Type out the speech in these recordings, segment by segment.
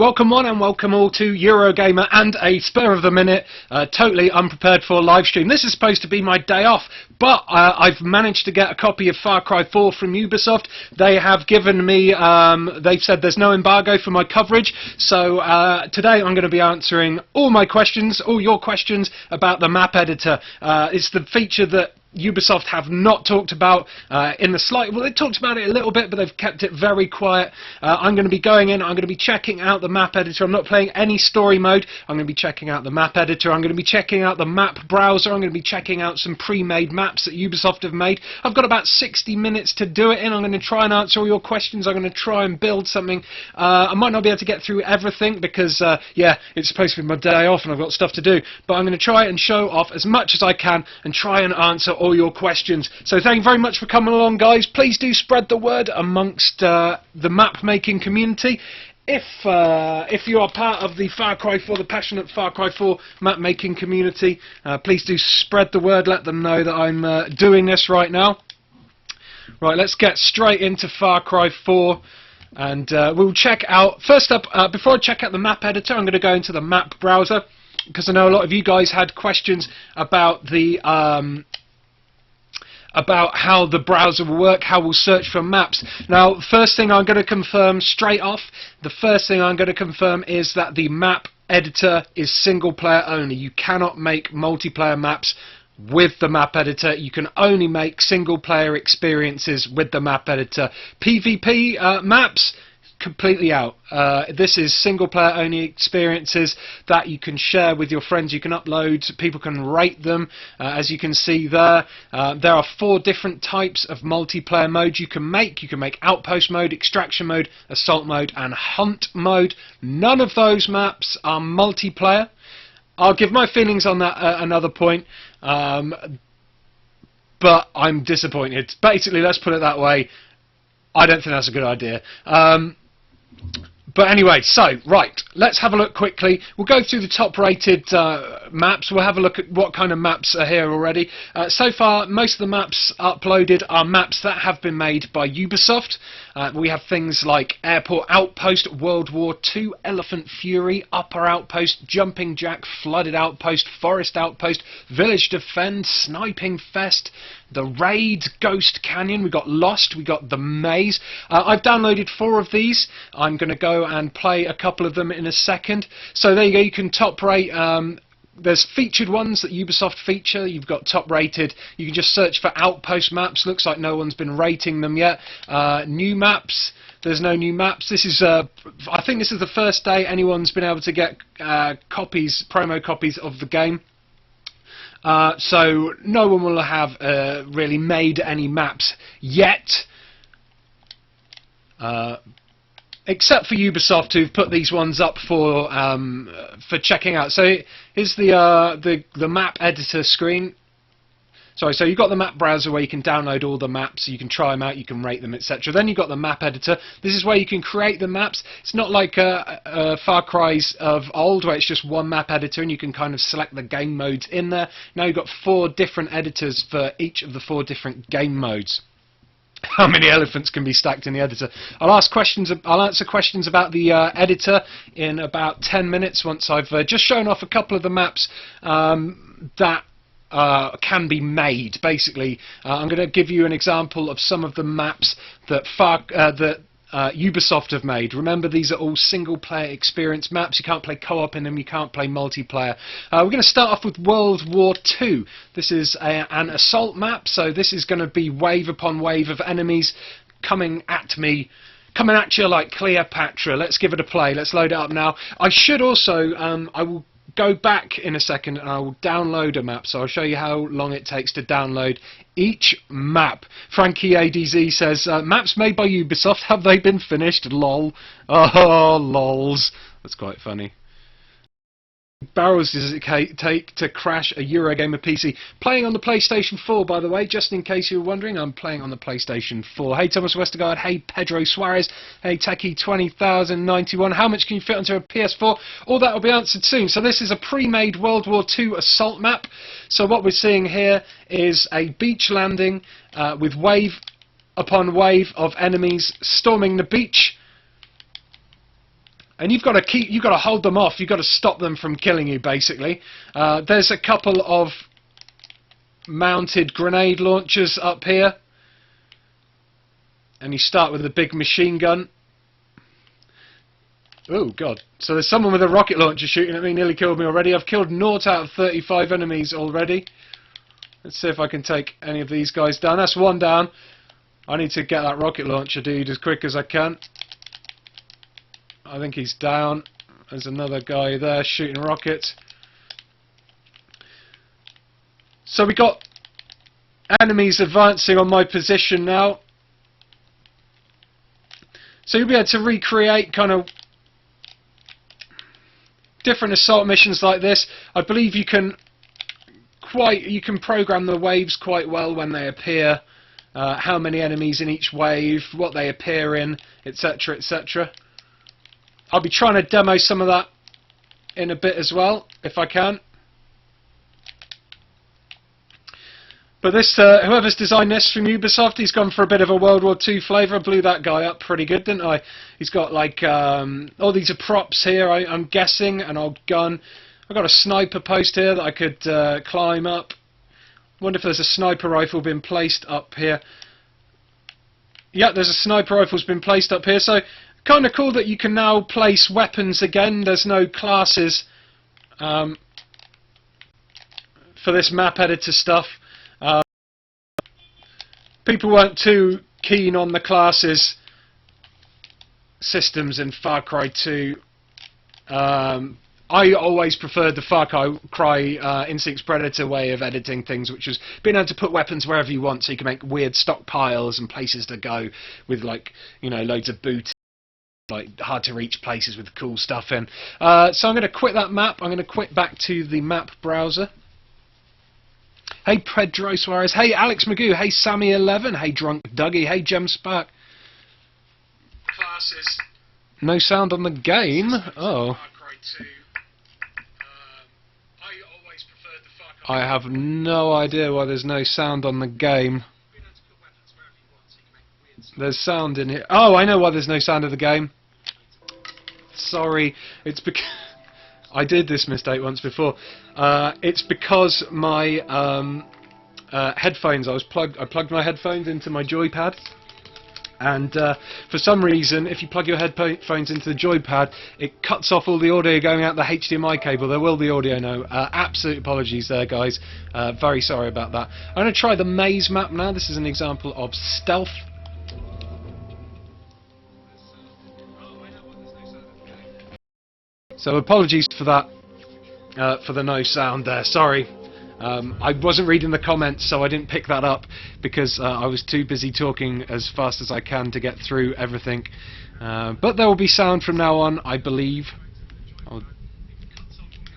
Welcome one and welcome all to Eurogamer and a spur of the minute, totally unprepared for live stream. This is supposed to be my day off, but I've managed to get a copy of Far Cry 4 from Ubisoft. They have given me, they've said there's no embargo for my coverage, so today I'm going to be answering all my questions, all your questions about the map editor. It's the feature that Ubisoft have not talked about in the slight. Well, they talked about it a little bit, but they've kept it very quiet. I'm going to be going in, I'm going to be checking out the map editor. I'm not playing any story mode. I'm going to be checking out the map editor. I'm going to be checking out the map browser. I'm going to be checking out some pre-made maps that Ubisoft have made. I've got about 60 minutes to do it in. I'm going to try and answer all your questions. I'm going to try and build something. I might not be able to get through everything because, yeah, it's supposed to be my day off and I've got stuff to do. But I'm going to try and show off as much as I can and try and answer all your questions. So thank you very much for coming along, guys. Please do spread the word amongst the map making community. If you are part of the Far Cry 4, the passionate Far Cry 4 map making community, please do spread the word. Let them know that I'm doing this right now. Right, let's get straight into Far Cry 4. And we'll check out, first up, before I check out the map editor, I'm going to go into the map browser, because I know a lot of you guys had questions about the about how the browser will work, how we'll search for maps. Now, first thing I'm going to confirm straight off, the first thing I'm going to confirm is that the map editor is single player only. You cannot make multiplayer maps with the map editor. You can only make single player experiences with the map editor. PvP maps, completely out. This is single player only experiences that you can share with your friends. You can upload, people can rate them. As you can see there, there are 4 different types of multiplayer modes you can make. You can make outpost mode, extraction mode, assault mode and hunt mode. None of those maps are multiplayer. I'll give my feelings on that at another point, but I'm disappointed. Basically, let's put it that way. I don't think that's a good idea. But anyway, so, right, let's have a look quickly. We'll go through the top-rated maps. We'll have a look at what kind of maps are here already. So far, most of the maps uploaded are maps that have been made by Ubisoft. We have things like Airport Outpost, World War II, Elephant Fury, Upper Outpost, Jumping Jack, Flooded Outpost, Forest Outpost, Village Defend, Sniping Fest, The Raid, Ghost Canyon, we got Lost, we got The Maze. I've downloaded 4 of these. I'm going to go and play a couple of them in a second. So there you go, you can top rate. There's featured ones that Ubisoft feature. You've got top rated. You can just search for Outpost maps. Looks like no one's been rating them yet. New maps. There's no new maps. This is, I think this is the first day anyone's been able to get copies, promo copies of the game. So no one will have really made any maps yet. Except for Ubisoft, who've put these ones up for checking out. So here's the map editor screen. Sorry, so you've got the map browser where you can download all the maps, you can try them out, you can rate them, etc. Then you've got the map editor. This is where you can create the maps. It's not like Far Cry's of old, where it's just one map editor and you can kind of select the game modes in there. Now you've got 4 different editors for each of the 4 different game modes. How many elephants can be stacked in the editor? I'll answer questions about the editor in about 10 minutes once I've just shown off a couple of the maps that can be made. Basically, I'm going to give you an example of some of the maps that Ubisoft have made. Remember, these are all single-player experience maps. You can't play co-op in them. You can't play multiplayer. We're going to start off with World War II. This is an assault map, so this is going to be wave upon wave of enemies coming at me. Coming at you like Cleopatra. Let's give it a play. Let's load it up now. I should also, I will go back in a second and I will download a map, so I'll show you how long it takes to download each map. Frankie ADZ says, maps made by Ubisoft, have they been finished? Lol. Oh, lols. That's quite funny. Barrels does it take to crash a Eurogamer PC? Playing on the PlayStation 4, by the way, just in case you were wondering, I'm playing on the PlayStation 4. Hey Thomas Westergaard, hey Pedro Suarez, hey Techie20091, how much can you fit onto a PS4? All that will be answered soon. So this is a pre-made World War II assault map. So what we're seeing here is a beach landing with wave upon wave of enemies storming the beach. and you've got to hold them off. You've got to stop them from killing you, basically. There's a couple of mounted grenade launchers up here, and you start with a big machine gun. Oh god, so there's someone with a rocket launcher shooting at me, nearly killed me already. I've killed 0 out of 35 enemies already. Let's see if I can take any of these guys down. That's one down. I need to get that rocket launcher dude as quick as I can. I think he's down. There's another guy there shooting rockets. So we got enemies advancing on my position now. So you'll be able to recreate kind of different assault missions like this. I believe you can program the waves quite well when they appear, how many enemies in each wave, what they appear in, etc, etc. I'll be trying to demo some of that in a bit as well, if I can. But this, whoever's designed this from Ubisoft, he's gone for a bit of a World War II flavour. I blew that guy up pretty good, didn't I? He's got like, oh, these are props here, I'm guessing, an old gun. I've got a sniper post here that I could climb up. Wonder if there's a sniper rifle been placed up here. Yeah, there's a sniper rifle's been placed up here, so kind of cool that you can now place weapons again. There's no classes for this map editor stuff. People weren't too keen on the classes systems in Far Cry 2. I always preferred the Far Cry Instincts Predator way of editing things, which was being able to put weapons wherever you want, so you can make weird stockpiles and places to go with, like, you know, loads of booty, like hard to reach places with cool stuff in. So I'm going to quit that map. I'm going to quit back to the map browser. Hey Pedro Suarez, hey Alex Magoo, hey Sammy11, hey Drunk Dougie, hey Gem Spark. Classes. No sound on the game? Oh. I have no idea why there's no sound on the game. There's sound in here. Oh, I know why there's no sound in the game. Sorry, it's because I did this mistake once before. It's because my headphones. I plugged my headphones into my joypad, and for some reason, if you plug your headphones into the joypad, it cuts off all the audio going out the HDMI cable. There will be audio now. Absolute apologies there, guys. Very sorry about that. I'm going to try the maze map now. This is an example of stealth. So apologies for that, for the no sound there, sorry. I wasn't reading the comments, so I didn't pick that up because I was too busy talking as fast as I can to get through everything. But there will be sound from now on, I believe. I'll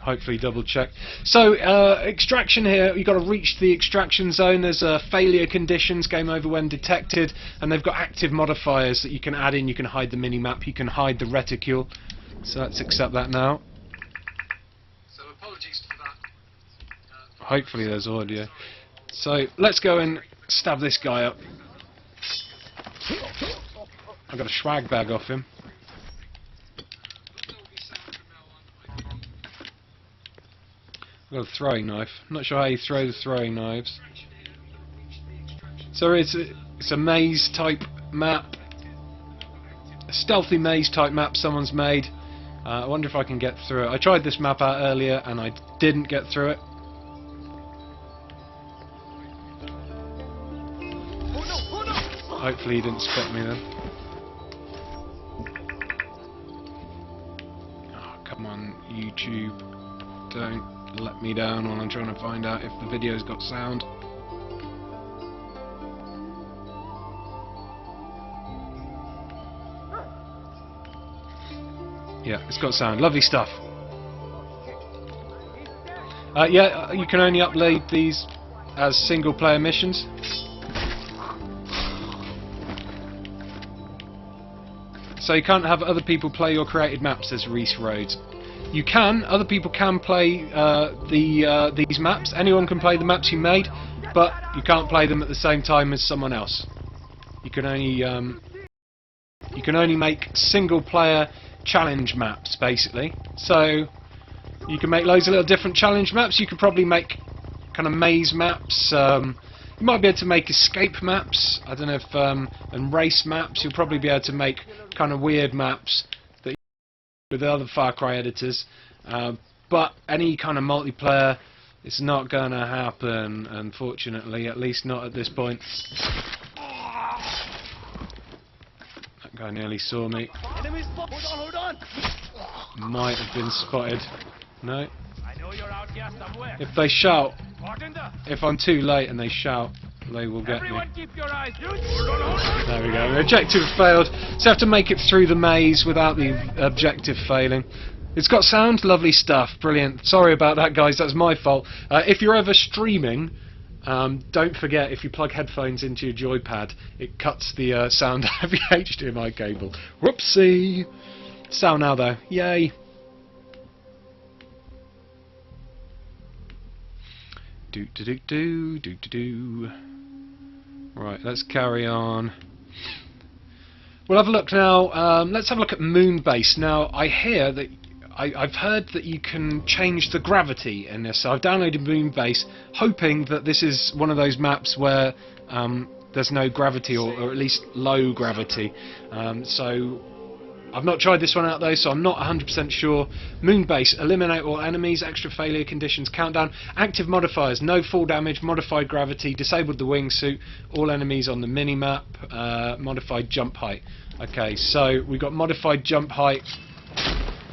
hopefully double check. So, extraction here, you've got to reach the extraction zone. There's failure conditions, game over when detected, and they've got active modifiers that you can add in. You can hide the mini-map, you can hide the reticule. So let's accept that now. So apologies for that. Hopefully there's audio. So let's go and stab this guy up. I got a swag bag off him. I've got a throwing knife. I'm not sure how you throw the throwing knives. So it's a maze type map. A stealthy maze type map someone's made. I wonder if I can get through it. I tried this map out earlier and I didn't get through it. Hopefully he didn't spot me then. Oh, come on, YouTube. Don't let me down while I'm trying to find out if the video's got sound. Yeah, it's got sound. Lovely stuff. Yeah, you can only upload these as single player missions. So you can't have other people play your created maps, says Reese Rhodes. You can, other people can play these maps. Anyone can play the maps you made, but you can't play them at the same time as someone else. You can only make single player challenge maps, basically. So you can make loads of little different challenge maps. You could probably make kind of maze maps. You might be able to make escape maps. I don't know if and race maps. You'll probably be able to make kind of weird maps that you with the other Far Cry editors. But any kind of multiplayer, it's not going to happen, unfortunately. At least not at this point. That guy nearly saw me. Hold on. Might have been spotted. No. I know you're out here somewhere. If they shout, Bartender. if I'm too late and they shout, they will get me. Everyone keep your eyes. Hold on. There we go. The objective failed. So I have to make it through the maze without the objective failing. It's got sound, lovely stuff, brilliant. Sorry about that, guys. That's my fault. If you're ever streaming, don't forget if you plug headphones into your joypad, it cuts the sound out of your HDMI cable. Whoopsie. Sound now though. Yay. Do do do do do do do. Right, let's carry on. We'll have a look now. Let's have a look at Moonbase. Now, I hear that I've heard that you can change the gravity in this. So I've downloaded Moonbase, hoping that this is one of those maps where there's no gravity, or at least low gravity. So I've not tried this one out though, so I'm not 100% sure. Moonbase, eliminate all enemies, extra failure conditions, countdown, active modifiers, no fall damage, modified gravity, disabled the wingsuit, all enemies on the mini-map, modified jump height. Okay, so we've got modified jump height.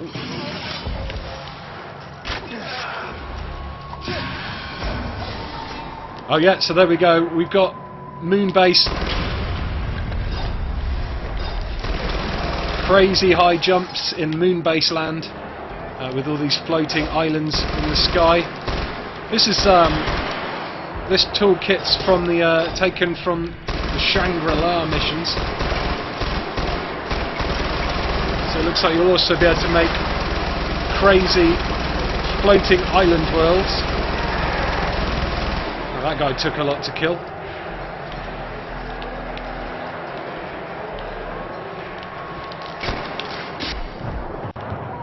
Ooh. Oh yeah, so there we go, we've got Moonbase. Crazy high jumps in Moonbase land with all these floating islands in the sky. This is this toolkit's from the taken from the Shangri-La missions. So it looks like you'll also be able to make crazy floating island worlds. Well, that guy took a lot to kill.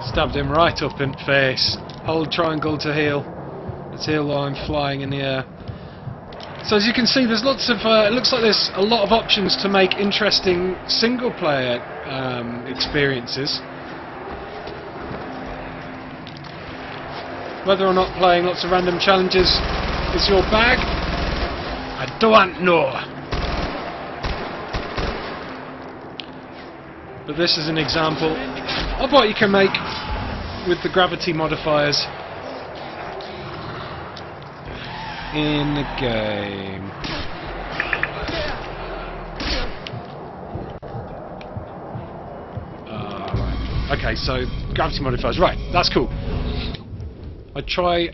Stabbed him right up in the face. Hold triangle to heal. Let's heal while I'm flying in the air. So as you can see, there's lots of. It looks like there's a lot of options to make interesting single-player experiences. Whether or not playing lots of random challenges is your bag, I don't know. But this is an example of what you can make with the gravity modifiers in the game. Right. Okay, so gravity modifiers. Right, that's cool. I try.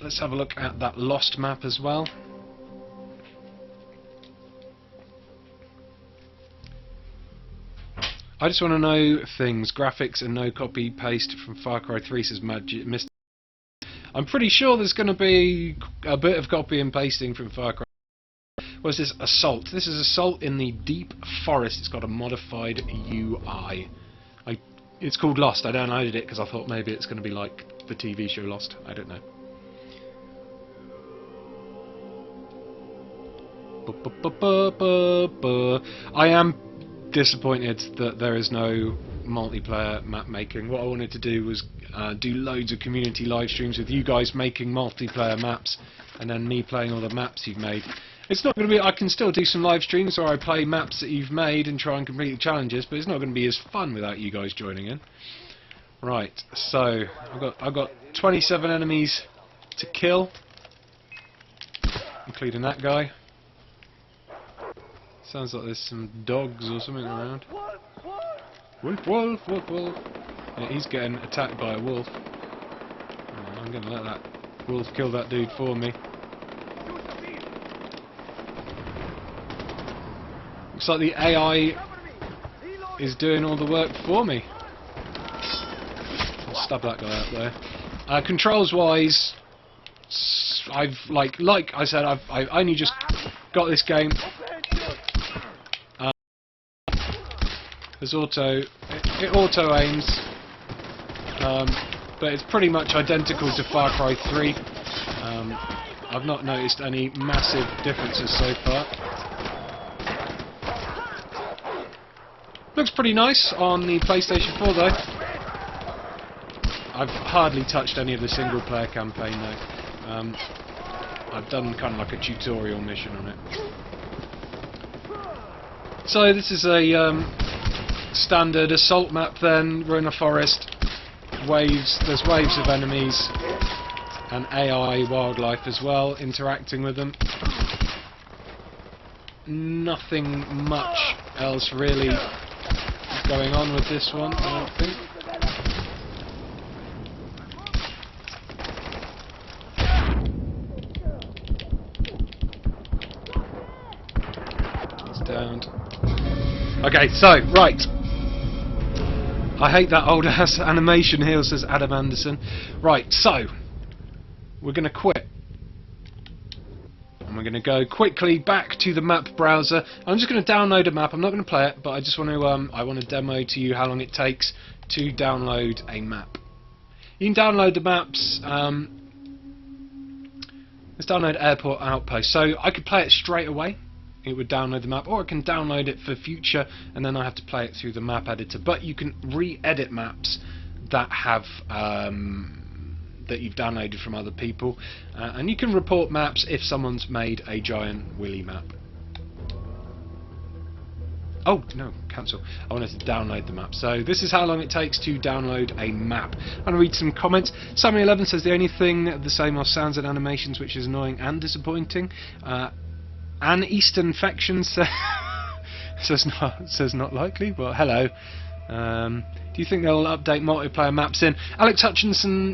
Let's have a look at that Lost map as well. I just want to know things. Graphics and no copy paste from Far Cry 3 says Mr. I'm pretty sure there's going to be a bit of copy and pasting from Far Cry. What's this? Assault. This is Assault in the Deep Forest. It's got a modified UI. It's called Lost. I downloaded it because I thought maybe it's going to be like the TV show Lost. I don't know. I am disappointed that there is no multiplayer map making. What I wanted to do was do loads of community live streams with you guys making multiplayer maps, and then me playing all the maps you've made. It's not going to be. I can still do some live streams where I play maps that you've made and try and complete the challenges, but it's not going to be as fun without you guys joining in. Right, so I've got 27 enemies to kill, including that guy. Sounds like there's some dogs or something around. Wolf, wolf, wolf, wolf. Yeah, he's getting attacked by a wolf. Oh, I'm going to let that wolf kill that dude for me. Looks like the AI is doing all the work for me. I'll stab that guy out there. Controls wise, I've like I said, I've only just got this game. There's auto. it auto aims, but it's pretty much identical to Far Cry 3. I've not noticed any massive differences so far. Looks pretty nice on the PlayStation 4 though. I've hardly touched any of the single player campaign though. I've done kind of like a tutorial mission on it. So this is a standard assault map then. We're in a forest. There's waves of enemies and AI wildlife as well, interacting with them. Nothing much else really going on with this one, I don't think. It's downed. Okay, so, right. I hate that old ass animation here, says Adam Anderson. Right, so we're going to quit. And we're going to go quickly back to the map browser. I'm just going to download a map. I'm not going to play it, but I just want to demo to you how long it takes to download a map. You can download the maps. Let's download Airport Outpost. So I could play it straight away. It would download the map, or I can download it for future, and then I have to play it through the map editor. But you can re-edit maps that have that you've downloaded from other people, and you can report maps if someone's made a giant willy map. Oh no, cancel. I wanted to download the map. So this is how long it takes to download a map. I'm going to read some comments. Sammy11 says the only thing the same are sounds and animations, which is annoying and disappointing. An Eastern Infection says not likely. Well, hello. Do you think they'll update multiplayer maps in? Alex Hutchinson,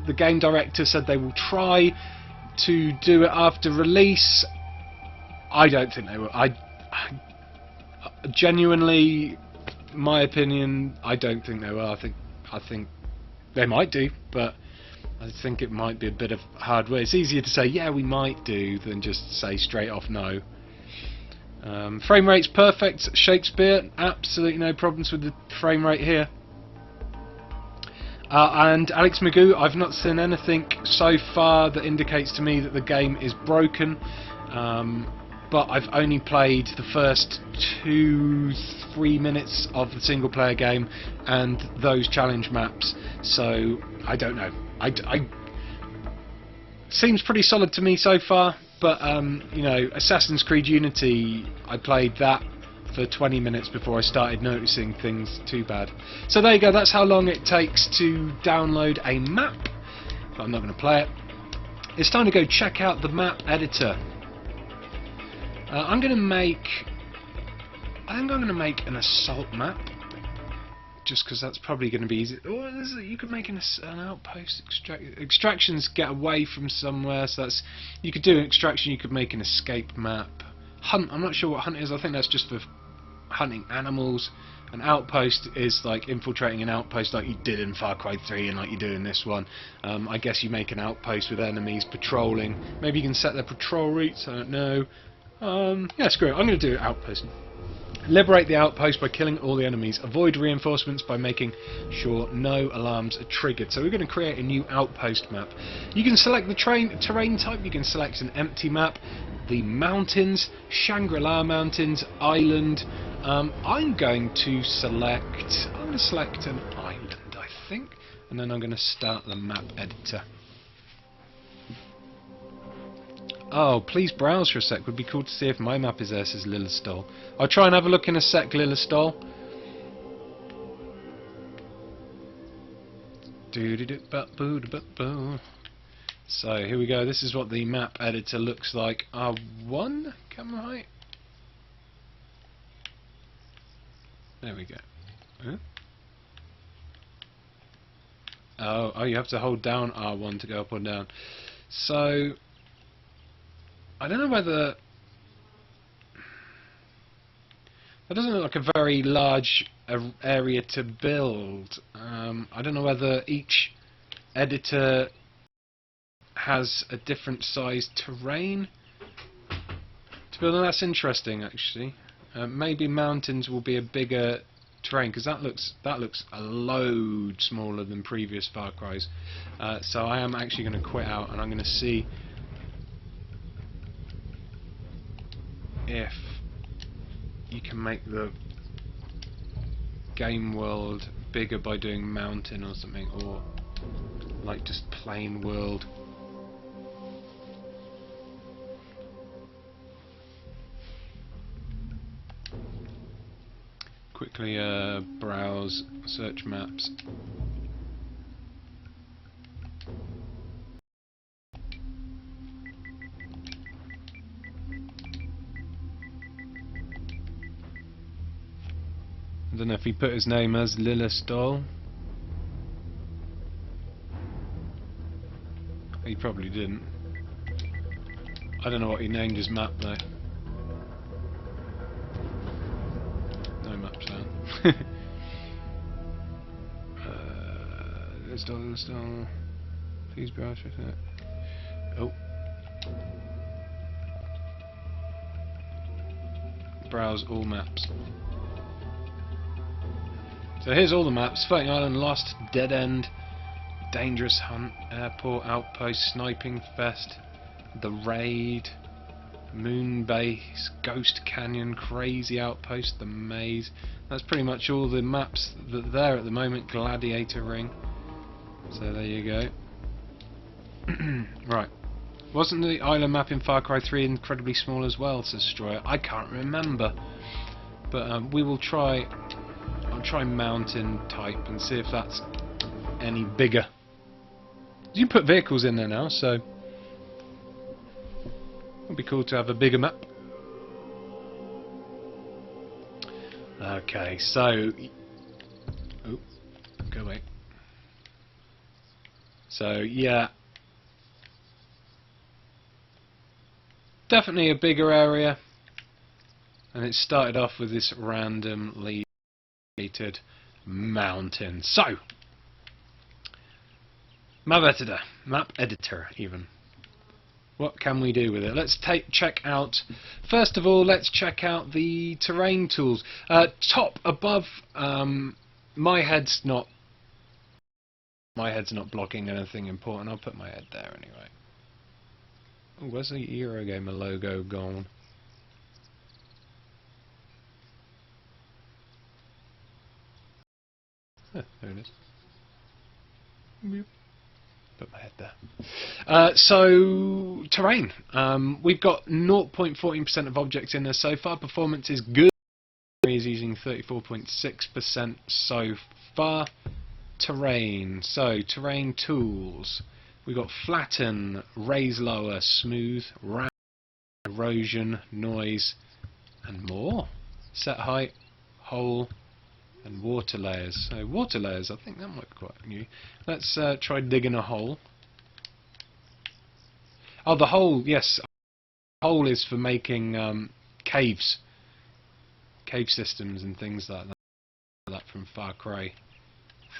the game director, said they will try to do it after release. I don't think they will. I genuinely, my opinion, I don't think they will. I think they might do, but I think it might be a bit of hard work. It's easier to say, yeah, we might do, than just say straight off no. Frame rate's perfect. Shakespeare, absolutely no problems with the frame rate here. And Alex Magoo, I've not seen anything so far that indicates to me that the game is broken. But I've only played the first 2-3 minutes of the single player game and those challenge maps, so I don't know. Seems pretty solid to me so far, but you know, Assassin's Creed Unity, I played that for 20 minutes before I started noticing things too bad. So there you go, that's how long it takes to download a map, but I'm not going to play it. It's time to go check out the map editor. I think I'm going to make an assault map, just because that's probably going to be easy. Or you could make an outpost. Extractions get away from somewhere, so that's, you could do an extraction. You could make an escape map. Hunt. I'm not sure what hunt is. I think that's just for hunting animals. An outpost is like infiltrating an outpost, like you did in Far Cry 3 and like you do in this one. I guess you make an outpost with enemies patrolling. Maybe you can set their patrol routes. I don't know. Yeah, screw it. I'm going to do outpost. Liberate the outpost by killing all the enemies. Avoid reinforcements by making sure no alarms are triggered. So we're going to create a new outpost map. You can select the terrain type. You can select an empty map, the mountains, Shangri-La Mountains, island. I'm going to select an island, I think, and then I'm going to start the map editor. Oh, please browse for a sec. Would be cool to see if my map is there, says Lillistol. I'll try and have a look in a sec, Lillistol. So, here we go. This is what the map editor looks like. R1? Camera height? There we go. Huh? Oh, you have to hold down R1 to go up or down. So, I don't know whether that doesn't look like a very large area to build. I don't know whether each editor has a different size terrain to build on. That's interesting, actually. Maybe mountains will be a bigger terrain, because that looks a load smaller than previous Far Cry's. So I am actually going to quit out, and I'm going to see if you can make the game world bigger by doing mountain or something, or like just plain world. Quickly browse search maps. I don't know if he put his name as Lillestol. He probably didn't. I don't know what he named his map though. No map sound. Lillestol. Please browse with it. Oh. Browse all maps. So here's all the maps: Floating Island, Lost, Dead End, Dangerous Hunt, Airport, Outpost, Sniping Fest, The Raid, Moon Base, Ghost Canyon, Crazy Outpost, The Maze. That's pretty much all the maps that are there at the moment. Gladiator Ring. So there you go. Right. Wasn't the island map in Far Cry 3 incredibly small as well, says Destroyer? I can't remember. But we will try... I'll try mountain type and see if that's any bigger. You can put vehicles in there now, so it'd be cool to have a bigger map. Okay, so go away. So yeah, definitely a bigger area, and it started off with this randomly mountain. So map editor even. What can we do with it? Let's check out. First of all, let's check out the terrain tools. Top above. My head's not blocking anything important. I'll put my head there anyway. Ooh, where's the Eurogamer logo gone? There it is. Put my head there. So, terrain. We've got 0.14% of objects in there so far. Performance is good. Is using 34.6% so far. Terrain. So, terrain tools. We've got flatten, raise lower, smooth, round, erosion, noise, and more. Set height, hole, and water layers. So water layers, I think that might be quite new. Let's try digging a hole. Oh, the hole, yes. Hole is for making caves. Cave systems and things like that from Far Cry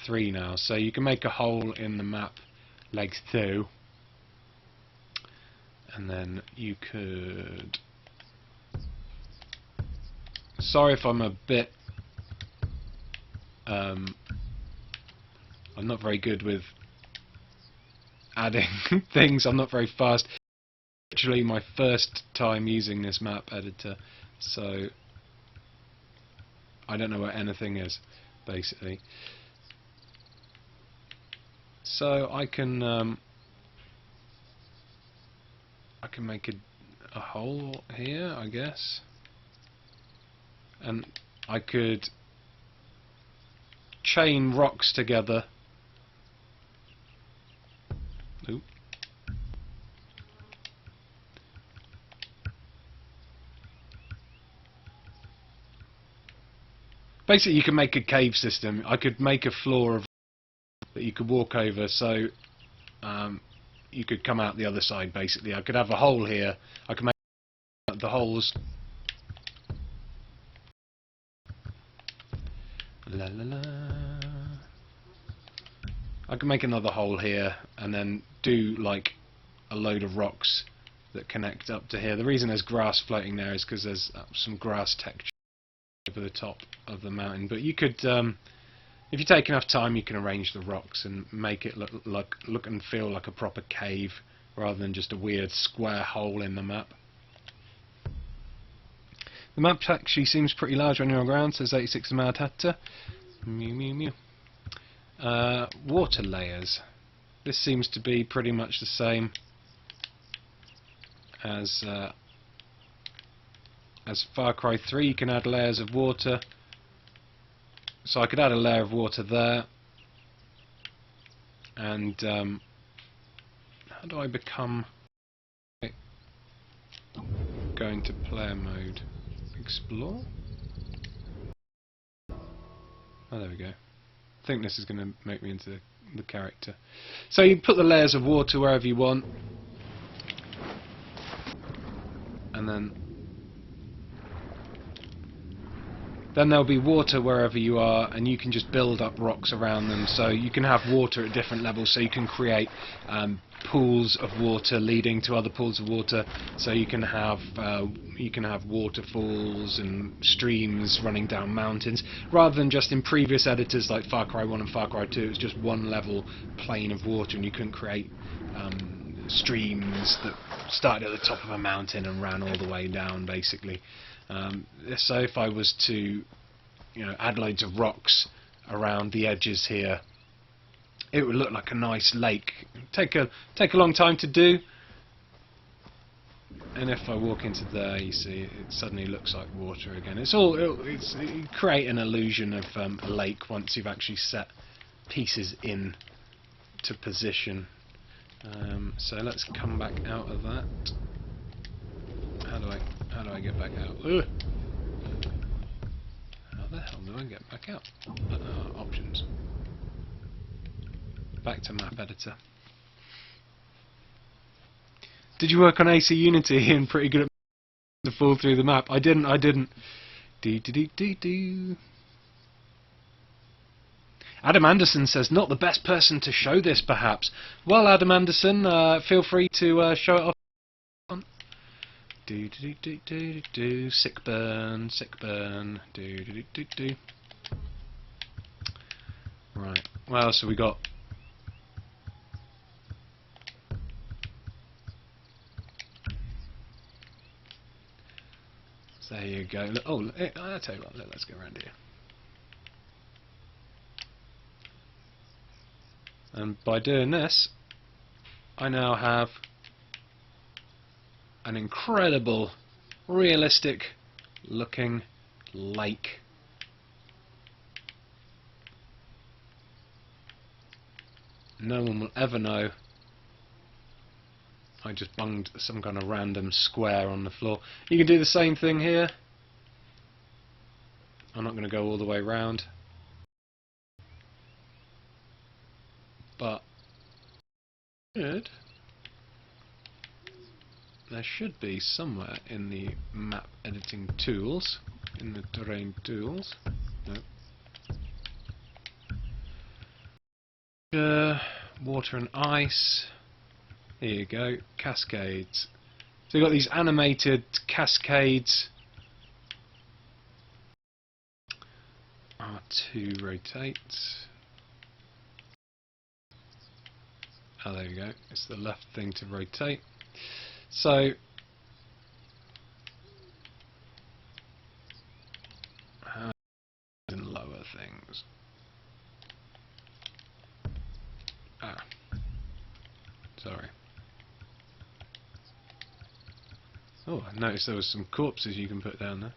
3 now. So you can make a hole in the map like so. And then you could... Sorry if I'm a bit... I'm not very good with adding things. I'm not very fast. Literally my first time using this map editor, so I don't know what anything is, basically. So I can make a hole here, I guess, and I could chain rocks together. Oop. Basically, you can make a cave system. I could make a floor of that you could walk over, so you could come out the other side. Basically, I could have a hole here. I could make the holes. La la la. I can make another hole here and then do like a load of rocks that connect up to here. The reason there's grass floating there is because there's some grass texture over the top of the mountain. But you could, if you take enough time, you can arrange the rocks and make it look and feel like a proper cave rather than just a weird square hole in the map. The map actually seems pretty large when you're on ground. Says 86 Madhatta. Mew mew mew. Water layers. This seems to be pretty much the same as Far Cry 3. You can add layers of water. So I could add a layer of water there. And how do I become going to player mode? Explore? Oh, there we go. I think this is going to make me into the character. So you put the layers of water wherever you want, and then there'll be water wherever you are, and you can just build up rocks around them. So you can have water at different levels, so you can create pools of water leading to other pools of water. So you can have waterfalls and streams running down mountains, rather than just in previous editors like Far Cry 1 and Far Cry 2, it was just one level plane of water, and you couldn't create streams that started at the top of a mountain and ran all the way down, basically. So if I was to, add loads of rocks around the edges here, it would look like a nice lake. Take a long time to do, and if I walk into there, you see it suddenly looks like water again. You create an illusion of a lake once you've actually set pieces in to position. So let's come back out of that. How do I get back out? Ugh. How the hell do I get back out? Options. Back to map editor. Did you work on AC Unity and pretty good at to fall through the map? I didn't. Do. Adam Anderson says, not the best person to show this, perhaps. Well, Adam Anderson, feel free to show it off. Sick burn. Do. Right. What else have we got? So there you go. Oh, I'll tell you what. Let's go around here. And by doing this, I now have an incredible, realistic looking lake. No one will ever know I just bunged some kind of random square on the floor. You can do the same thing here. I'm not going to go all the way round, but there should be somewhere in the map editing tools, in the terrain tools. No. Water and ice. Here you go. Cascades. So you've got these animated cascades. R2 rotates. Oh, there you go. It's the left thing to rotate. So and lower things. Sorry. Oh, I noticed there was some corpses you can put down there.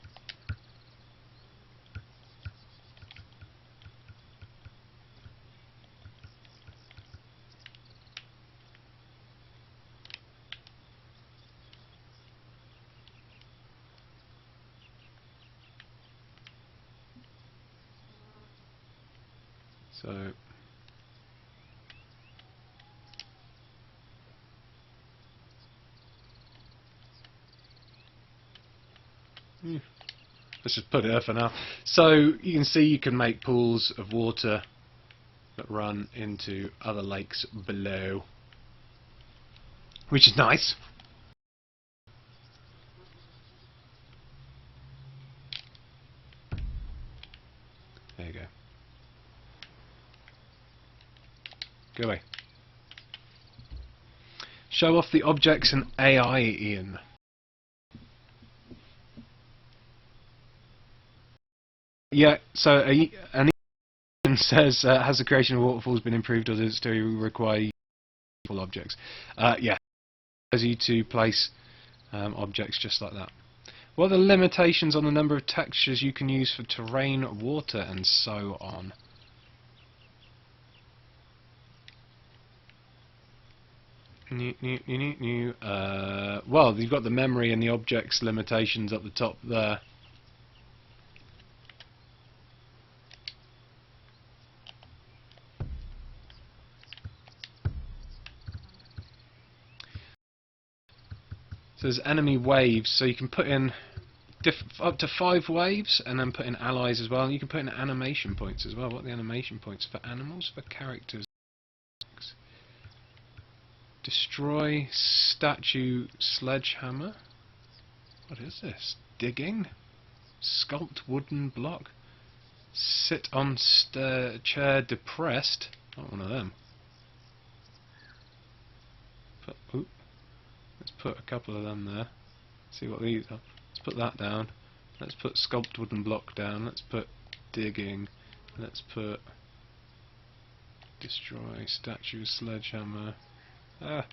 So let's just put it there for now. So you can see you can make pools of water that run into other lakes below, which is nice. There you go. Go away. Show off the objects and AI, Ian. Yeah, so an Ian says, has the creation of waterfalls been improved, or does it still require full objects? Yeah, it allows you to place objects just like that. What are the limitations on the number of textures you can use for terrain, water, and so on? Well, you've got the memory and the objects limitations up the top there. So there's enemy waves, so you can put in up to 5 waves and then put in allies as well. You can put in animation points as well. What are the animation points? For animals, for characters? Destroy statue sledgehammer. What is this? Digging? Sculpt wooden block. Sit on chair depressed. Not one of them. Let's put a couple of them there. See what these are. Let's put that down. Let's put sculpt wooden block down. Let's put digging. Let's put destroy statue sledgehammer. Ah,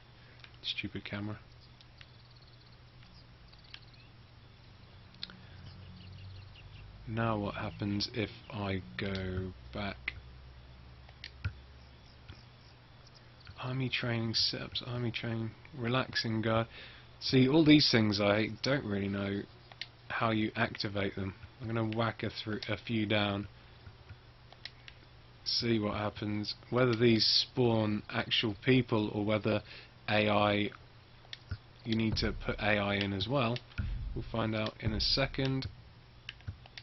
stupid camera. Now what happens if I go back? Army training setups, army training, relaxing guard. See, all these things I don't really know how you activate them. I'm going to whack a few down. See what happens. Whether these spawn actual people or whether AI, you need to put AI in as well. We'll find out in a second.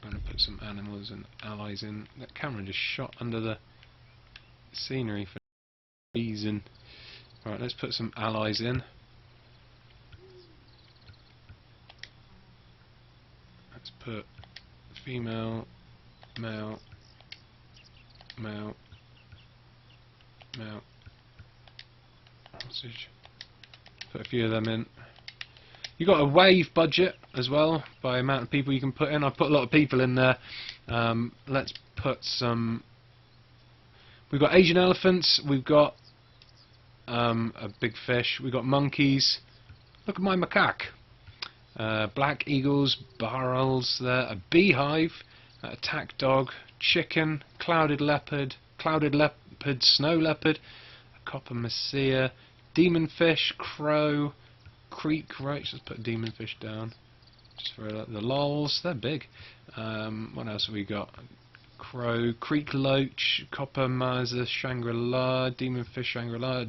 I'm going to put some animals and allies in. That camera just shot under the scenery for no reason. Right, let's put some allies in. Let's put female, male, male, male. Put a few of them in. You got a wave budget as well by amount of people you can put in. I've put a lot of people in there. Let's put some. We've got Asian elephants. We've got a big fish. We've got monkeys. Look at my macaque. Black eagles, barrels there. A beehive, a attack dog, chicken, clouded leopard, snow leopard, a copper messiah, demon fish, crow, creek roach. Let's put demon fish down. Just for the lols, they're big. What else have we got? Crow, creek loach, copper miser, Shangri-La, demon fish, Shangri-La.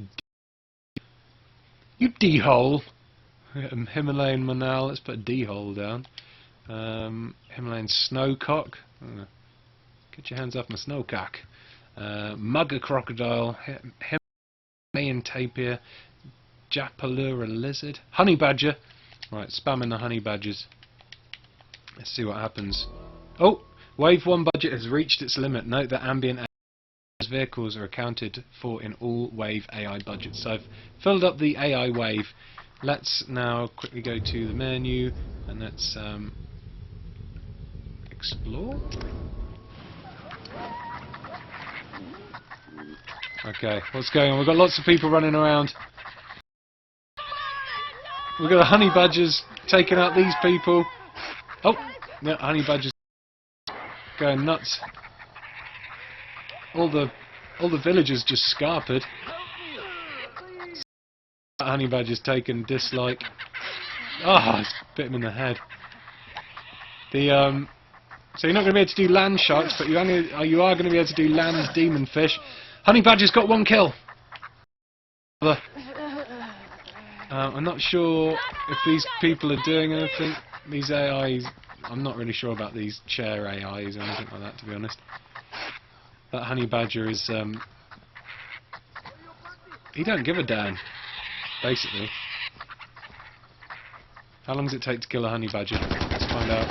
You d-hole. Himalayan manal. Let's put a d-hole down. Himalayan snowcock. Get your hands off my snowcock. Mugger crocodile. Himalayan tapir. Japalura lizard. Honey badger. Right, spamming the honey badgers. Let's see what happens. Oh! Wave 1 budget has reached its limit. Note that ambient vehicles are accounted for in all wave AI budgets. So I've filled up the AI wave. Let's now quickly go to the menu and let's explore. Okay, what's going on? We've got lots of people running around. We've got the honey badgers taking out these people. Oh, yeah, honey badgers going nuts. All the villagers just scarpered. Honey badger's taken dislike. Ah, it's bit him in the head. So you're not going to be able to do land sharks, but you are going to be able to do land demon fish. Honey badger's got 1 kill. I'm not sure if these people are doing anything. These AIs, I'm not really sure about these chair AIs or anything like that, to be honest. That honey badger is, he don't give a damn, basically. How long does it take to kill a honey badger? Let's find out.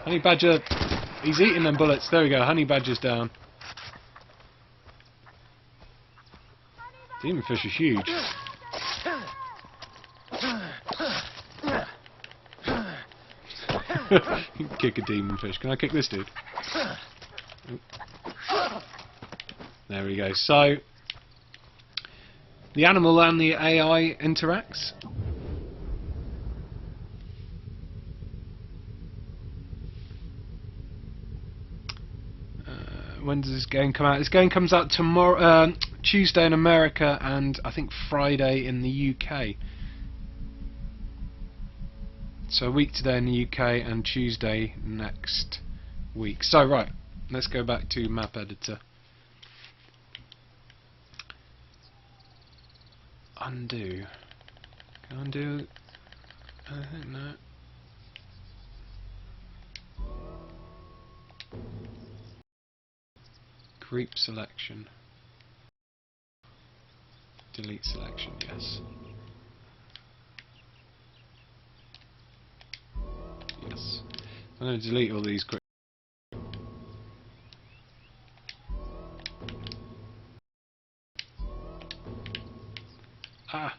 Honey badger He's eating them bullets. There we go. Honey badger's down. Demon fish are huge. Kick a demon fish. Can I kick this dude? There we go. So the animal and the AI interacts. When does this game come out? This game comes out tomorrow, Tuesday in America, and I think Friday in the UK. So a week today in the UK and Tuesday next week. So right, let's go back to map editor. Undo. Can I undo? I think no. Group selection. Delete selection, yes. Yes. I'm going to delete all these quick. Ah!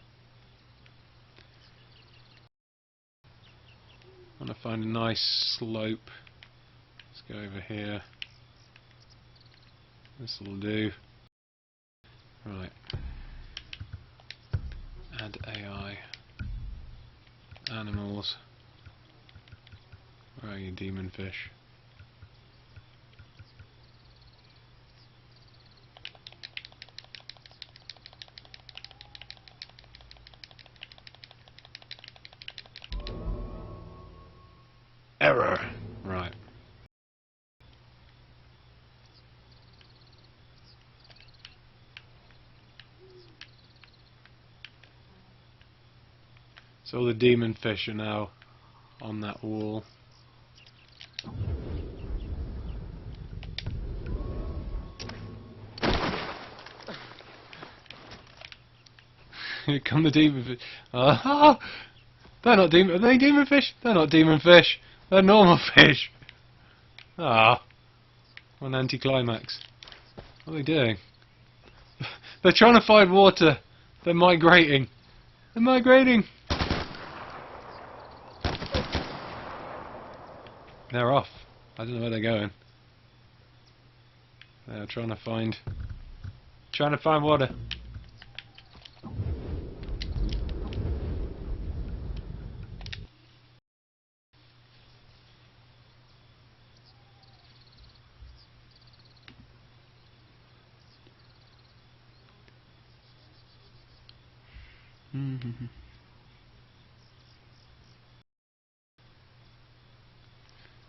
I want to find a nice slope. Let's go over here. This will do. Right. Add AI. Animals. Where are you, demon fish? Error. Right. So all the demon fish are now on that wall. Here come the demon fish. They're not demon. Are they demon fish? They're not demon fish. They're normal fish. Ah, what an anticlimax. What are they doing? They're trying to find water. They're migrating. They're migrating. They're off. I don't know where they're going. They're trying to find water.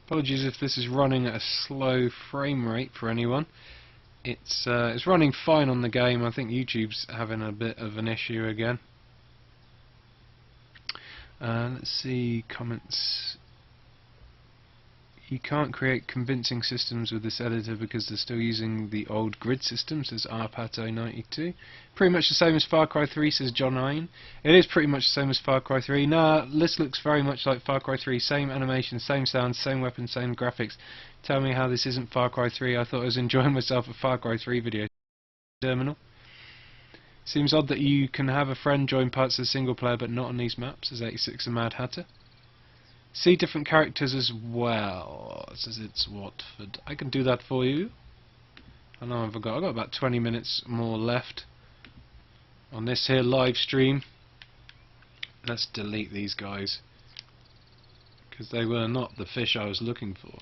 Apologies if this is running at a slow frame rate for anyone. It's running fine on the game. I think YouTube's having a bit of an issue again. Let's see, comments. You can't create convincing systems with this editor because they're still using the old grid system, says rpato92. Pretty much the same as Far Cry 3, says John Ian. It is pretty much the same as Far Cry 3. Nah, this looks very much like Far Cry 3. Same animation, same sound, same weapons, same graphics. Tell me how this isn't Far Cry 3. I thought I was enjoying myself a Far Cry 3 video. Terminal. Seems odd that you can have a friend join parts of the single player but not on these maps, says 86 a Mad Hatter. See different characters as well, says it's Watford. I can do that for you. I know I've got about 20 minutes more left on this here live stream. Let's delete these guys because they were not the fish I was looking for.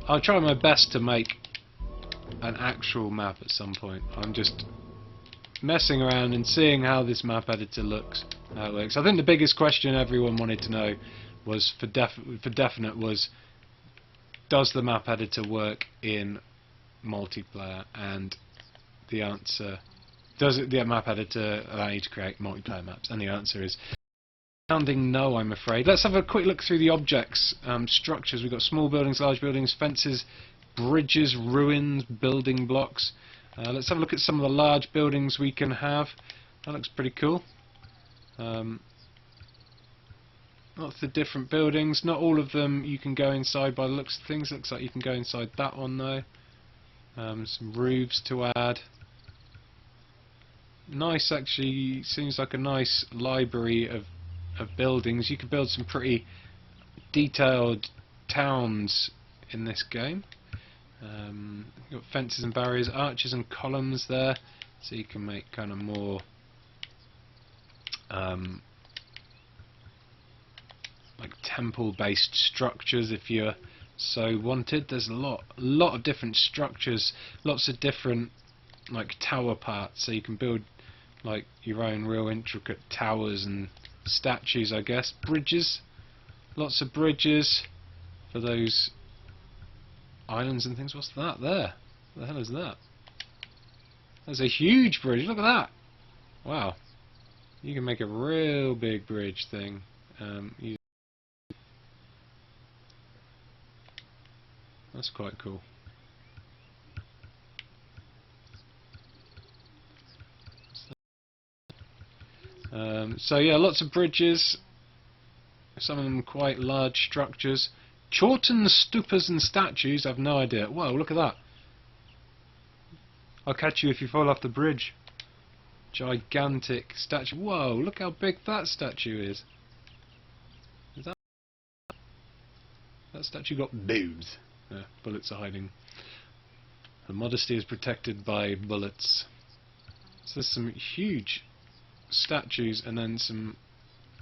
I'll try my best to make an actual map at some point. I'm just messing around and seeing how this map editor looks, how it works. I think the biggest question everyone wanted to know was for definite was, does the map editor work in multiplayer? And the answer, does the map editor allow you to create multiplayer maps? And the answer is sounding no, I'm afraid. Let's have a quick look through the objects, structures. We've got small buildings, large buildings, fences, bridges, ruins, building blocks. Let's have a look at some of the large buildings we can have. That looks pretty cool. Lots of different buildings. Not all of them you can go inside by the looks of things. Looks like you can go inside that one though. Some roofs to add. Nice, actually. Seems like a nice library of buildings. You could build some pretty detailed towns in this game. You've got fences and barriers, arches and columns there, so you can make kind of more like temple-based structures if you so wanted. There's a lot of different structures, lots of different like tower parts, so you can build like your own real intricate towers and statues, I guess. Bridges, lots of bridges for those islands and things. What's that there? What the hell is that? There's a huge bridge, look at that! Wow. You can make a real big bridge thing. That's quite cool. So yeah, lots of bridges, some of them quite large structures. Chorten stupas and statues, I've no idea. Whoa, look at that. I'll catch you if you fall off the bridge. Gigantic statue. Whoa, look how big that statue is. That statue got boobs. Yeah, bullets are hiding. Her modesty is protected by bullets. So there's some huge statues and then some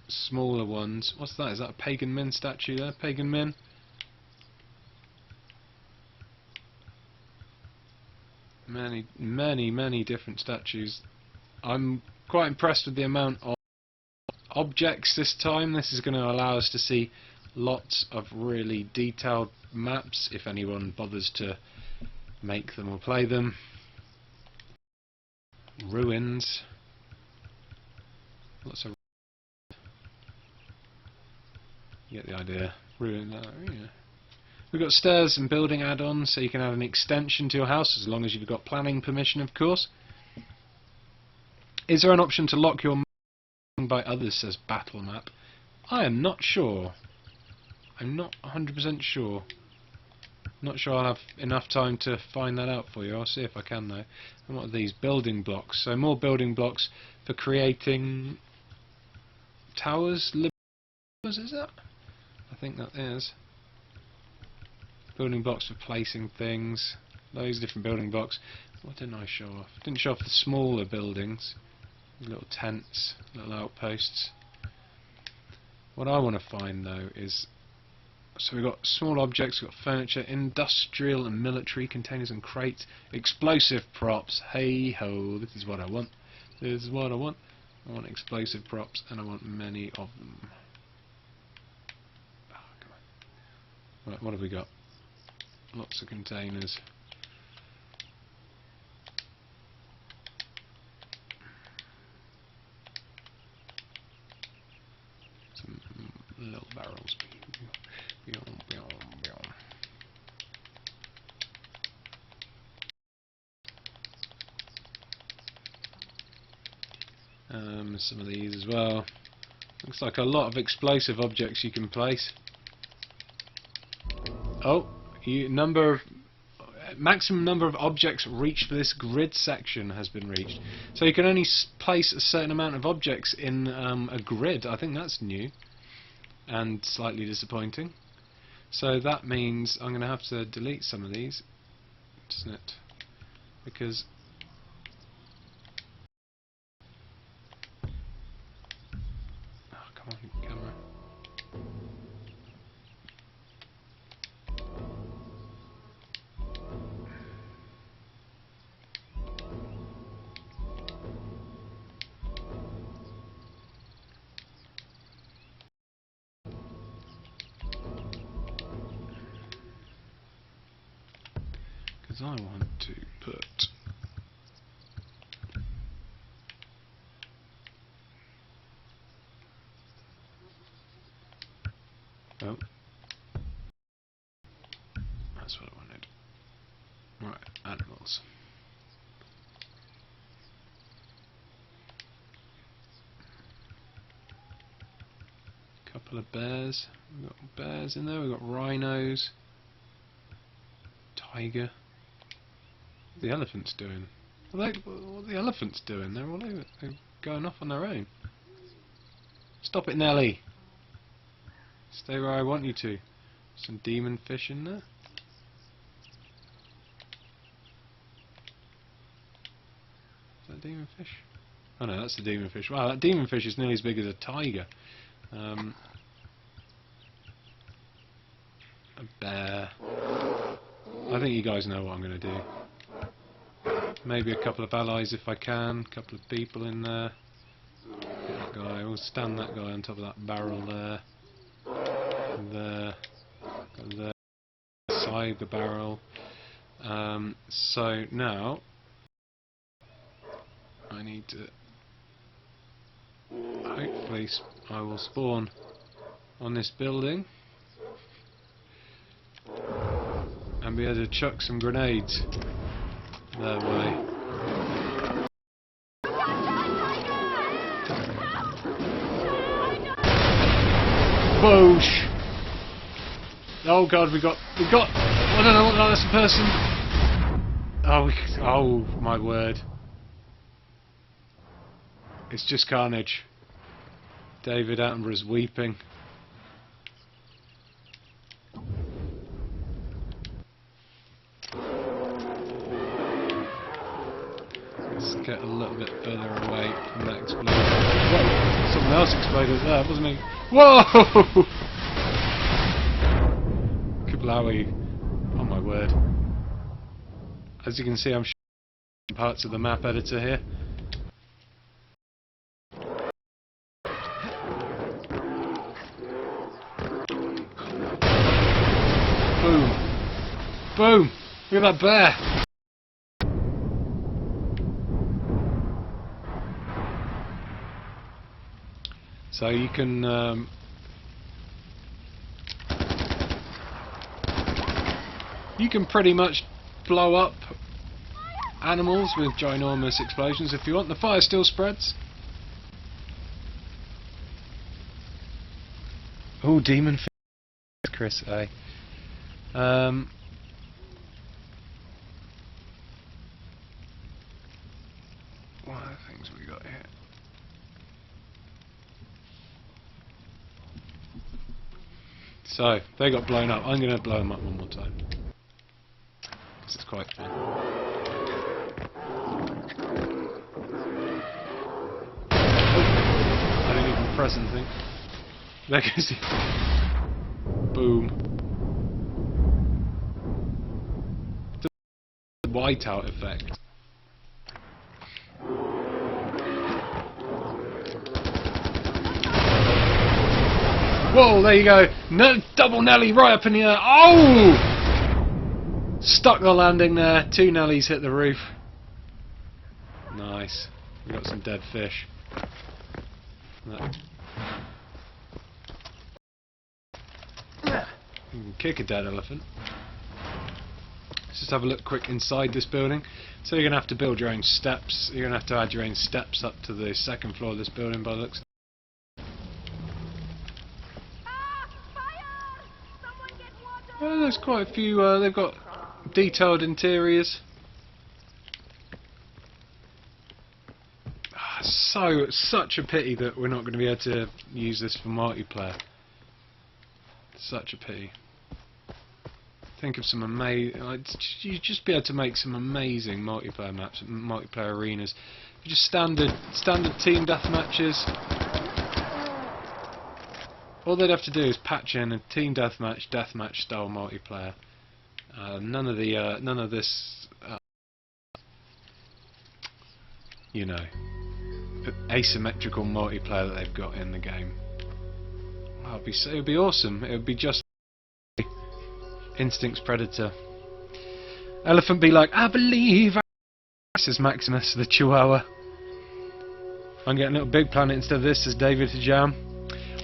smaller ones. What's that? Is that a pagan min statue there? Pagan min? Many different statues. I'm quite impressed with the amount of objects this time. This is going to allow us to see lots of really detailed maps if anyone bothers to make them or play them. Ruins. Lots of... You get the idea. Ruin. Yeah. We've got stairs and building add-ons, so you can add an extension to your house as long as you've got planning permission, of course. Is there an option to lock your map by others, says Battle Map? I am not sure. I'm not 100% sure. Not sure I'll have enough time to find that out for you. I'll see if I can though. And what are these? Building blocks. So more building blocks for creating towers. Is that? I think that is. Building blocks for placing things. Those different building blocks. What didn't I show off? Didn't show off the smaller buildings. Little tents, little outposts. What I want to find though is, so we've got small objects, we've got furniture, industrial and military containers and crates, explosive props. Hey ho, this is what I want. This is what I want. I want explosive props and I want many of them. Oh, come on. Right, what have we got? Lots of containers. Some little barrels. Some of these as well. Looks like a lot of explosive objects you can place. Oh, maximum number of objects reached for this grid section has been reached. So you can only place a certain amount of objects in a grid. I think that's new and slightly disappointing. So that means I'm going to have to delete some of these, doesn't it? Because come on, camera. Because I want to put oh, that's what I wanted. Right, animals. couple of bears. We've got bears in there, we've got rhinos. Tiger. What are the elephants doing? What are the elephants doing? They're all over, they're going off on their own. Stop it, Nelly! Stay where I want you to. Some demon fish in there. Is that a demon fish? Oh no, that's the demon fish. Wow, that demon fish is nearly as big as a tiger. A bear. I think you guys know what I'm going to do. Maybe a couple of allies if I can. A couple of people in there. Get that guy. We'll stand that guy on top of that barrel there. There. There. Side the barrel. So now I need to. Hopefully I will spawn on this building and be able to chuck some grenades their way. Boosh! Oh god, we got. I don't know what that's a person. Oh my word! It's just carnage. David Attenborough's weeping. Let's get a little bit further away from that explosion. Whoa! Someone else exploded there, wasn't he? Whoa! Kablowie. Oh my word. As you can see, I'm showing parts of the map editor here. Boom. Boom! Look at that bear! So you can pretty much blow up animals with ginormous explosions if you want. The fire still spreads. Oh, demon fish, Chris, eh? What are the things we got here? So, they got blown up. I'm going to blow them up one more time. This is quite fun. I didn't even press anything. There goes the... Boom. The whiteout effect. Whoa, there you go. No, double Nelly right up in the air. Oh! Stuck the landing there. 2 Nellies hit the roof. Nice. We got some dead fish. That. You can kick a dead elephant. Let's just have a look quick inside this building. So you're going to have to build your own steps. You're going to have to add your own steps up to the 2nd floor of this building by the looks. Oh, there's quite a few. They've got detailed interiors. Such a pity that we're not going to be able to use this for multiplayer. Such a pity. Think of some amazing. You'd just be able to make some amazing multiplayer maps, multiplayer arenas. Just standard team deathmatches. All they'd have to do is patch in a team deathmatch style multiplayer. None of this, you know, asymmetrical multiplayer that they've got in the game. Oh, it'd be awesome. It would be just like Instinct's Predator. Elephant be like, I believe. This is Maximus the Chihuahua. I'm getting a little big planet instead of this, says David to Jam.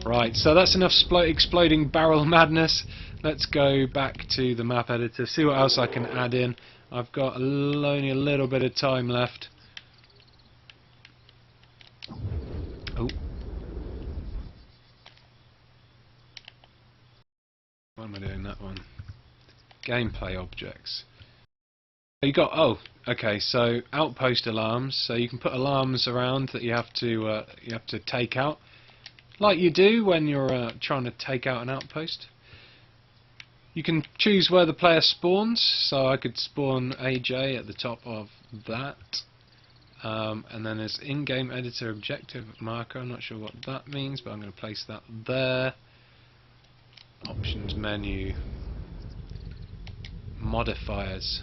Right, so that's enough exploding barrel madness. Let's go back to the map editor, see what else I can add in. I've got only a little bit of time left. Oh. Gameplay objects. You got, oh, okay, so outpost alarms. So you can put alarms around that you have to take out, like you do when you're trying to take out an outpost. You can choose where the player spawns, so I could spawn AJ at the top of that. And then there's in-game editor objective marker. I'm not sure what that means, but I'm going to place that there. Options menu. Modifiers.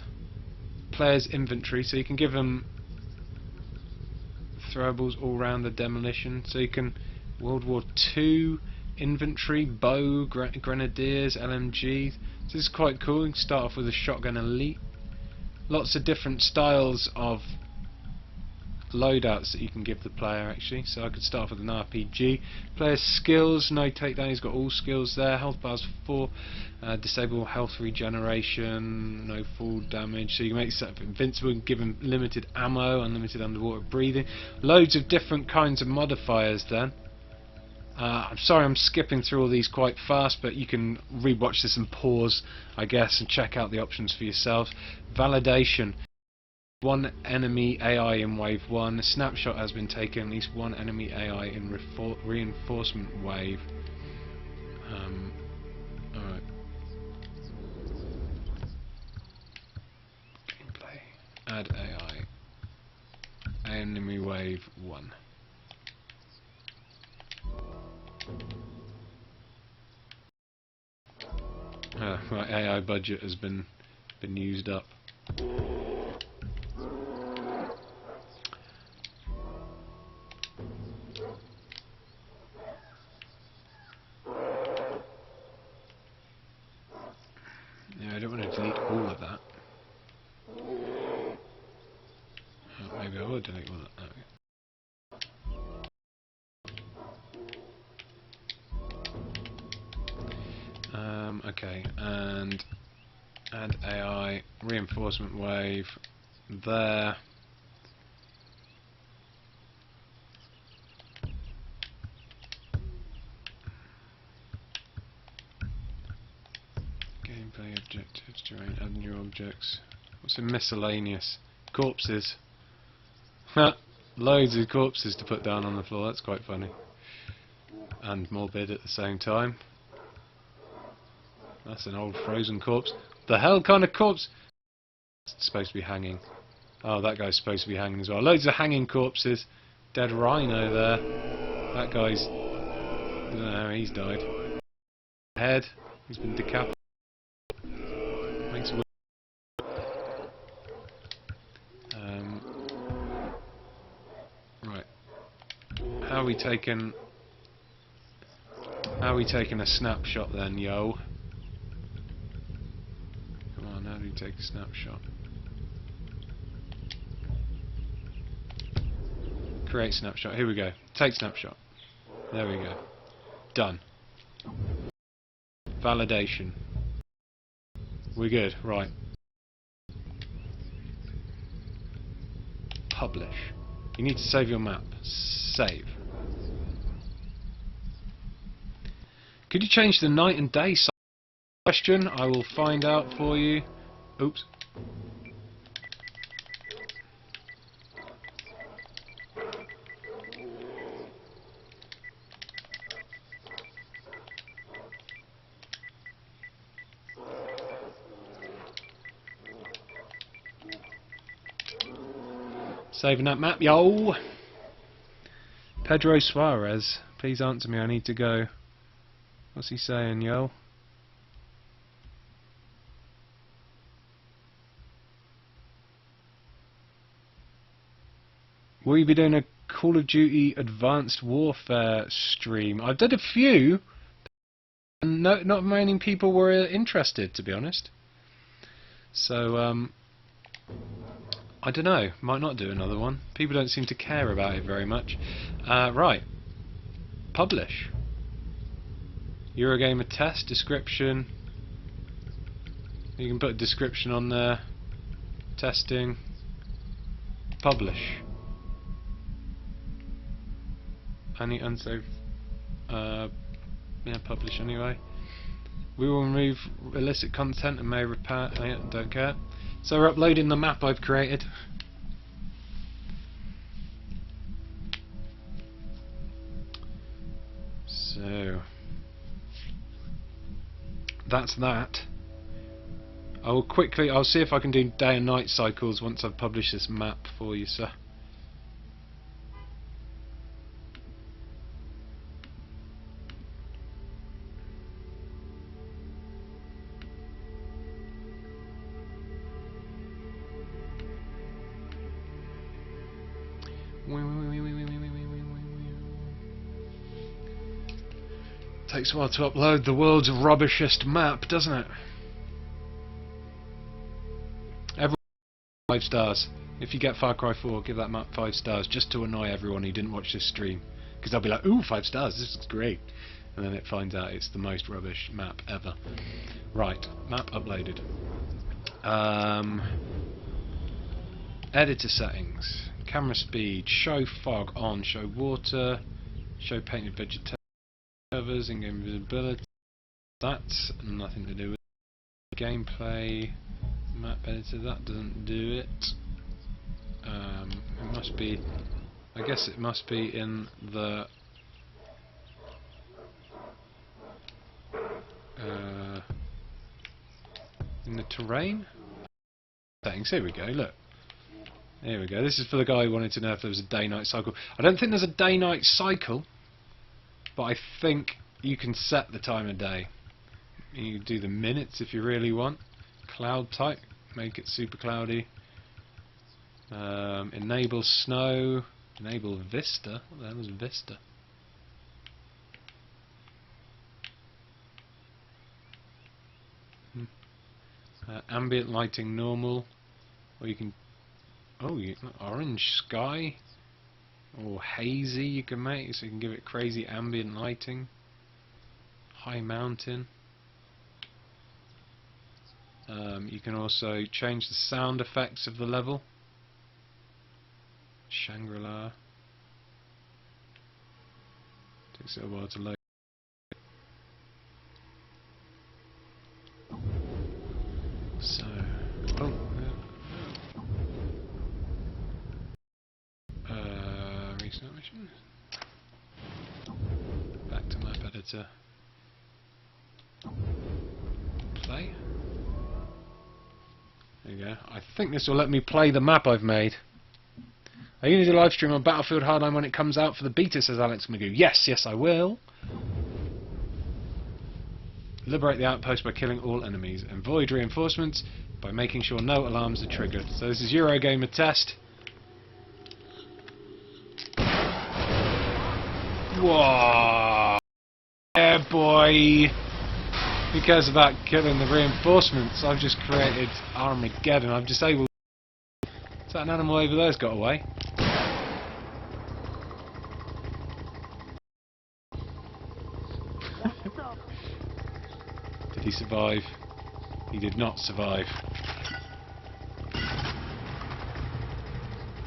Player's inventory, so you can give them throwables all round the demolition. So you can World War II inventory, bow, grenadiers, LMG. This is quite cool. You can start off with a shotgun elite. Lots of different styles of loadouts that you can give the player actually. So I could start off with an RPG. Player's skills, no takedown, he's got all skills there. Health bars 4, disable health regeneration, no fall damage. So you can make yourself invincible, and give him limited ammo, unlimited underwater breathing. Loads of different kinds of modifiers then. I'm sorry I'm skipping through all these quite fast, but you can rewatch this and pause, I guess, and check out the options for yourself. Validation. One enemy AI in wave 1. A snapshot has been taken. At least one enemy AI in reinforcement wave. Alright. Gameplay. Add AI. Enemy wave 1. My AI budget has been used up. Yeah, I don't want to delete all of that. Maybe I will delete all of that. Okay, and add AI, reinforcement wave, there. Gameplay objectives, terrain, add new objects. What's in miscellaneous? Corpses. Loads of corpses to put down on the floor, that's quite funny. And morbid at the same time. That's an old frozen corpse. The hell kind of corpse? It's supposed to be hanging. Oh, that guy's supposed to be hanging as well. Loads of hanging corpses. Dead rhino there. That guy's... I don't know how he's died. Head. He's been decapitated. Makes a right. How are we taking a snapshot then, yo? Come on, how do you take a snapshot? Create snapshot. Here we go. Take snapshot. There we go. Done. Validation. We're good. Right. Publish. You need to save your map. Save. Could you change the night and day size? Question. I will find out for you. Oops. Saving that map, yo! Pedro Suarez, please answer me, I need to go. What's he saying, yo? Will you be doing a Call of Duty Advanced Warfare stream? I've done a few, and not many people were interested, to be honest. So, I don't know, might not do another one. People don't seem to care about it very much. Right. Publish. Eurogamer test, description. You can put a description on there. Testing. Publish. Any unsaved. Yeah, publish anyway. We will remove illicit content and may repair. Yeah, don't care. So we're uploading the map I've created. So that's that. I'll see if I can do day and night cycles once I've published this map for you, sir. Takes a while to upload the world's rubbishest map, doesn't it? Everyone 5 stars. If you get Far Cry 4, give that map 5 stars, just to annoy everyone who didn't watch this stream. Because they'll be like, ooh, 5 stars, this is great. And then it finds out it's the most rubbish map ever. Right, map uploaded. Editor settings. Camera speed. Show fog on. Show water. Show painted vegetation. Covers, in-game visibility. That's nothing to do with it. Gameplay. Map editor. That doesn't do it. It must be. I guess it must be in the. In the terrain settings. Here we go. Look. Here we go. This is for the guy who wanted to know if there was a day-night cycle. I don't think there's a day-night cycle, but I think you can set the time of day. You can do the minutes if you really want. Cloud type, make it super cloudy. Enable snow. Enable Vista. What the hell is Vista? Ambient lighting normal, or you can. Oh, orange sky, or hazy you can make, so you can give it crazy ambient lighting. High mountain. You can also change the sound effects of the level. Shangri-La. Takes a while to load. So, recent mission. Back to map editor. Play. There you go. I think this will let me play the map I've made. Are you going to do a live stream on Battlefield Hardline when it comes out for the beta, says Alex Magoo. Yes, yes I will. Liberate the outpost by killing all enemies. Avoid reinforcements by making sure no alarms are triggered. So this is Eurogamer test. Whoa! Yeah, boy! Who cares about killing the reinforcements? I've just created Armageddon. I've disabled. Is that an animal over there's got away? Did he survive? He did not survive.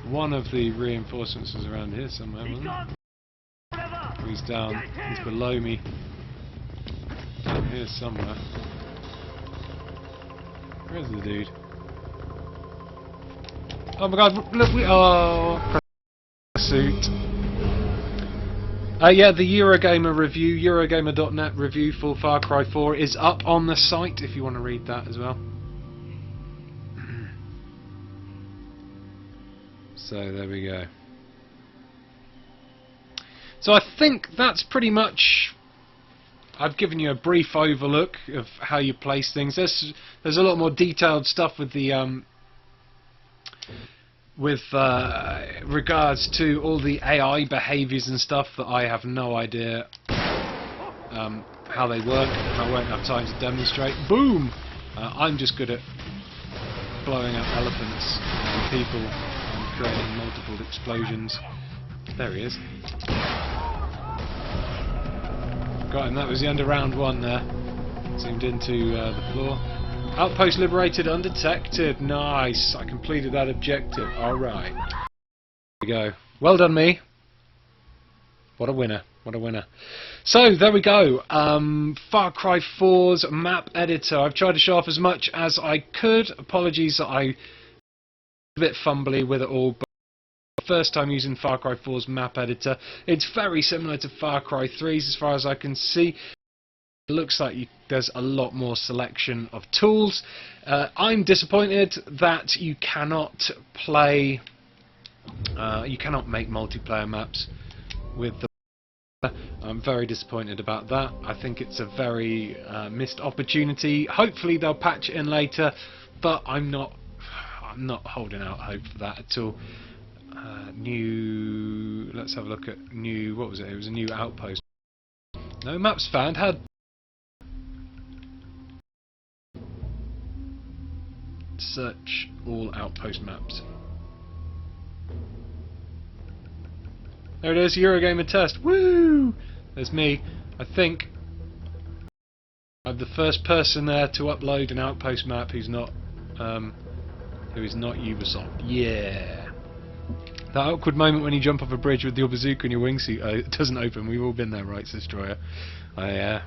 One of the reinforcements was around here somewhere, wasn't it? He's down. He's below me. Down here somewhere. Where's the dude? Oh my god, look, suit. Yeah, the Eurogamer review, Eurogamer.net review for Far Cry 4 is up on the site if you want to read that as well. So there we go. So I think that's pretty much. I've given you a brief overlook of how you place things. There's a lot more detailed stuff with the regards to all the AI behaviours and stuff that I have no idea how they work, and I won't have time to demonstrate. Boom! I'm just good at blowing up elephants and people and creating multiple explosions. There he is. Got him, that was the end of round one there. Zoomed into the floor. Outpost liberated undetected. Nice, I completed that objective. Alright. There we go. Well done me. What a winner. What a winner. So, there we go. Far Cry 4's map editor. I've tried to show off as much as I could. Apologies that I a bit fumbly with it all, but first time using Far Cry 4's map editor. It's very similar to Far Cry 3's as far as I can see. It looks like there's a lot more selection of tools. I'm disappointed that you cannot play, you cannot make multiplayer maps with the. I'm very disappointed about that. I think it's a very missed opportunity. Hopefully they'll patch it in later, but I'm not holding out hope for that at all. Let's have a look at new. What was it? It was a new outpost. No maps found. Search all outpost maps. There it is, Eurogamer test. Woo! There's me. I think I'm the first person there to upload an outpost map who is not Ubisoft. Yeah. That awkward moment when you jump off a bridge with your bazooka and your wingsuit it doesn't open. We've all been there, right, Destroyer?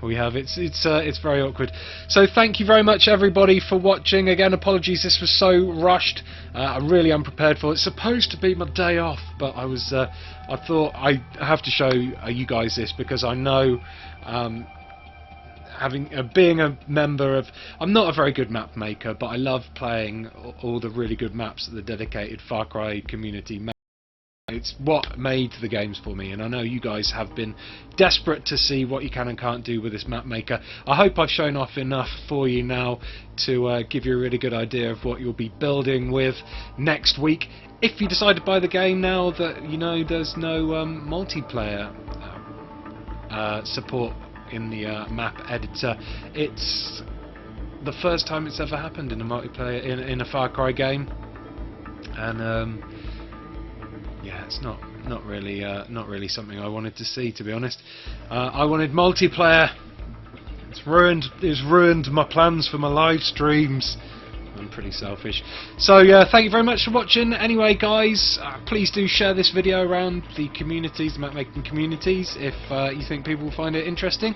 We have. It's very awkward. So thank you very much, everybody, for watching. Again, apologies. This was so rushed. I'm really unprepared for it. It's supposed to be my day off, but I thought I have to show you guys this because I know. Being a member of, I'm not a very good map maker, but I love playing all the really good maps that the dedicated Far Cry community makes. It's what made the games for me, and I know you guys have been desperate to see what you can and can't do with this map maker. I hope I've shown off enough for you now to give you a really good idea of what you'll be building with next week. If you decide to buy the game now that you know there's no multiplayer support in the map editor, it's the first time it's ever happened in a multiplayer in a Far Cry game, and yeah, it's not really something I wanted to see, to be honest. I wanted multiplayer. It's ruined my plans for my live streams. I'm pretty selfish. So yeah, thank you very much for watching. Anyway, guys, please do share this video around the communities, the map making communities, if you think people will find it interesting.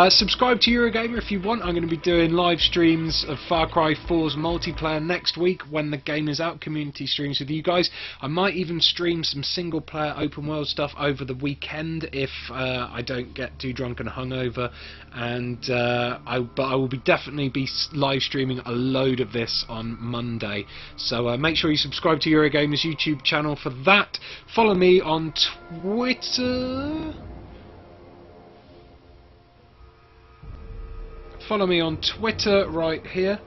Subscribe to Eurogamer if you want. I'm going to be doing live streams of Far Cry 4's multiplayer next week when the game is out. Community streams with you guys. I might even stream some single player open world stuff over the weekend if I don't get too drunk and hungover. And but I will definitely be live streaming a load of this on Monday, so make sure you subscribe to Eurogamer's YouTube channel for that. Follow me on Twitter. Follow me on Twitter right here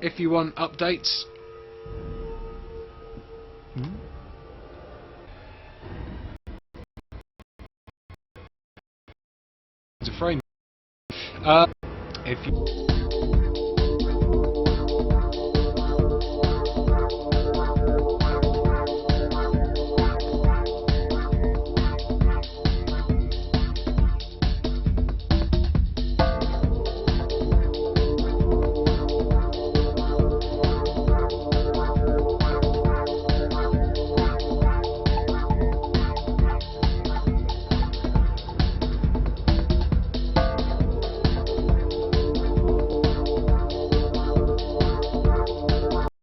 if you want updates. It's a frame. If you